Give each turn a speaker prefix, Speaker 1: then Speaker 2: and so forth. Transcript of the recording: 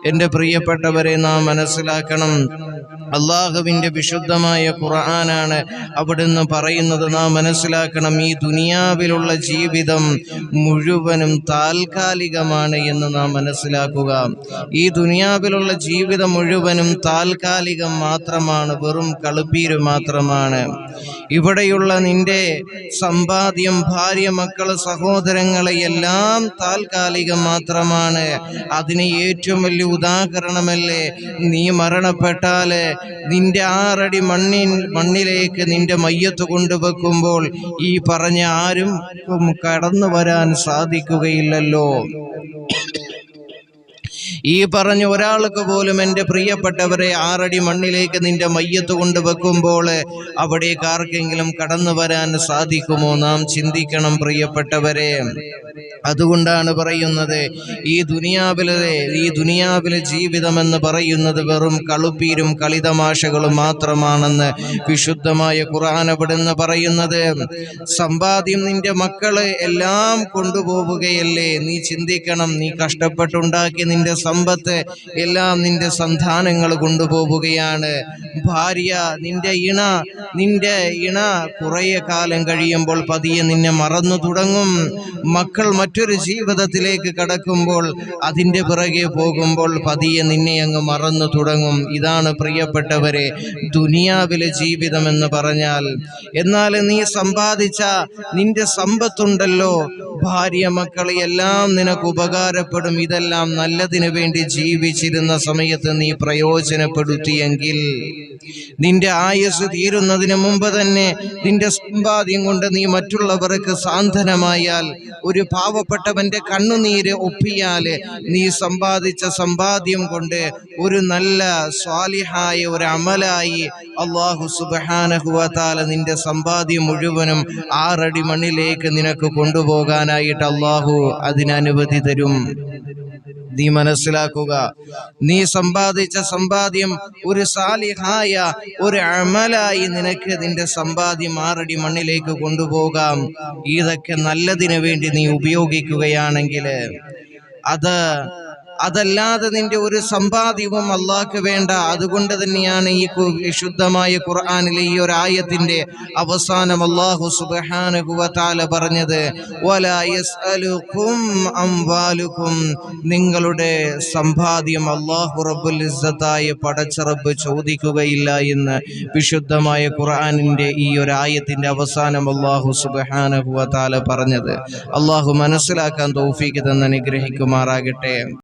Speaker 1: എൻ്റെ പ്രിയപ്പെട്ടവരെ, നാം മനസ്സിലാക്കണം, അള്ളാഹുവിൻ്റെ വിശുദ്ധമായ ഖുർആനാണ് അവിടുന്ന് പറയുന്നത്. നാം മനസ്സിലാക്കണം, ഈ ദുനിയാവിലുള്ള ജീവിതം മുഴുവനും താൽക്കാലികമാണ് എന്ന് നാം മനസ്സിലാക്കുക. ഈ ദുനിയാവിലുള്ള ജീവിതം മുഴുവനും താൽക്കാലികം മാത്രമാണ്, വെറും കളുപ്പീര് മാത്രമാണ്. ഇവിടെയുള്ള നിന്റെ സമ്പാദ്യം, ഭാര്യ, മക്കള്, സഹോദരങ്ങളെ എല്ലാം താൽക്കാലികം മാത്രമാണ്. അതിന് ഏറ്റവും വലിയ ഉദാഹരണമല്ലേ, നീ മരണപ്പെട്ടാല് നിന്റെ 6 അടി മണ്ണിലേക്ക് നിന്റെ മയ്യത്ത് കൊണ്ടുവെക്കുമ്പോൾ ഈ പറഞ്ഞ ആരും കടന്നു വരാൻ സാധിക്കുകയില്ലല്ലോ. ഈ പറഞ്ഞ ഒരാൾക്ക് പോലും, എൻ്റെ പ്രിയപ്പെട്ടവരെ, 6 അടി മണ്ണിലേക്ക് നിന്റെ മയ്യത്ത് കൊണ്ടുവെക്കുമ്പോൾ അവിടേക്ക് ആർക്കെങ്കിലും കടന്നു വരാൻ സാധിക്കുമോ? നാം ചിന്തിക്കണം പ്രിയപ്പെട്ടവരെ. അതുകൊണ്ടാണ് പറയുന്നത്, ഈ ദുനിയാവിലെ ജീവിതമെന്ന് പറയുന്നത് വെറും കളുപ്പീരും കളിതമാശകളും മാത്രമാണെന്ന് വിശുദ്ധമായ ഖുർആൻ അവിടുന്ന് പറയുന്നത്. സമ്പാദ്യം നിന്റെ മക്കള് എല്ലാം കൊണ്ടുപോവുകയല്ലേ? നീ ചിന്തിക്കണം, നീ കഷ്ടപ്പെട്ടുണ്ടാക്കി നിന്റെ സമ്പത്ത് എല്ലാം നിന്റെ സന്താനങ്ങൾ കൊണ്ടുപോവുകയാണ്. ഭാര്യ, നിന്റെ ഇണ കുറേ കാലം കഴിയുമ്പോൾ പതിയെ നിന്നെ മറന്നു തുടങ്ങും. മക്കൾ മറ്റൊരു ജീവിതത്തിലേക്ക് കടക്കുമ്പോൾ, അതിൻ്റെ പിറകെ പോകുമ്പോൾ പതിയെ നിന്നെ അങ്ങ് മറന്നു തുടങ്ങും. ഇതാണ് പ്രിയപ്പെട്ടവരെ ദുനിയാവിലെ ജീവിതം എന്ന് പറഞ്ഞാൽ. എന്നാൽ നീ സമ്പാദിച്ച നിന്റെ സമ്പത്തുണ്ടല്ലോ, ഭാര്യ, മക്കളെ എല്ലാം നിനക്ക് ഉപകാരപ്പെടും. ഇതെല്ലാം നല്ലതിനു വേണ്ടി ജീവിച്ചിരുന്ന സമയത്ത് നീ പ്രയോജനപ്പെടുത്തിയെങ്കിൽ, നിന്റെ ആയുസ് തീരുന്നതിന് മുമ്പ് തന്നെ നിന്റെ സമ്പാദ്യം കൊണ്ട് നീ മറ്റുള്ളവർക്ക് സാന്ത്വനമായാൽ, ഒരു പാവപ്പെട്ടവന്റെ കണ്ണുനീര് ഒപ്പിയാല്, നീ സമ്പാദിച്ച സമ്പാദ്യം കൊണ്ട് ഒരു നല്ല സ്വാലിഹായ ഒരു അമലായി അല്ലാഹു സുബ്ഹാനഹു വ തആല നിന്റെ സമ്പാദ്യം മുഴുവനും 6 അടി മണ്ണിലേക്ക് നിനക്ക് കൊണ്ടുപോകാനായിട്ട് അല്ലാഹു അതിനനുമതി തരും. നീ മനസ്സിലാക്കുക, നീ സമ്പാദിച്ച സമ്പാദ്യം ഒരു സാലിഹായ ഒരു അമലായി നിനക്ക് നിന്റെ സമ്പാദ്യം 6 അടി മണ്ണിലേക്ക് കൊണ്ടുപോകാം. ഇതൊക്കെ നല്ലതിനു വേണ്ടി നീ ഉപയോഗിക്കുകയാണെങ്കിൽ, അതല്ലാതെ നിന്റെ ഒരു സമ്പാദ്യവും അല്ലാഹ്ക്ക് വേണ്ട. അതുകൊണ്ട് തന്നെയാണ് ഈ വിശുദ്ധമായ ഖുർആനിലെ ഈ ഒരു ആയത്തിന്റെ അവസാനം അല്ലാഹു സുബ്ഹാനഹു വ തആല പറഞ്ഞത്, വലാ യസ്അലുകും അംവാലുകും, നിങ്ങളുടെ സമ്പാദ്യം അല്ലാഹു റബ്ബുൽ ഇസ്സത്തായ പടച്ച റബ്ബ് ചോദിക്കുകയില്ല എന്ന് വിശുദ്ധമായ ഖുർആനിന്റെ ഈ ഒരു ആയത്തിന്റെ അവസാനം അല്ലാഹു സുബ്ഹാനഹു വ തആല പറഞ്ഞത്. അല്ലാഹു മനസ്സിലാക്കാൻ തൗഫീഖ് തന്ന് അനുഗ്രഹിക്കുമാറാകട്ടെ.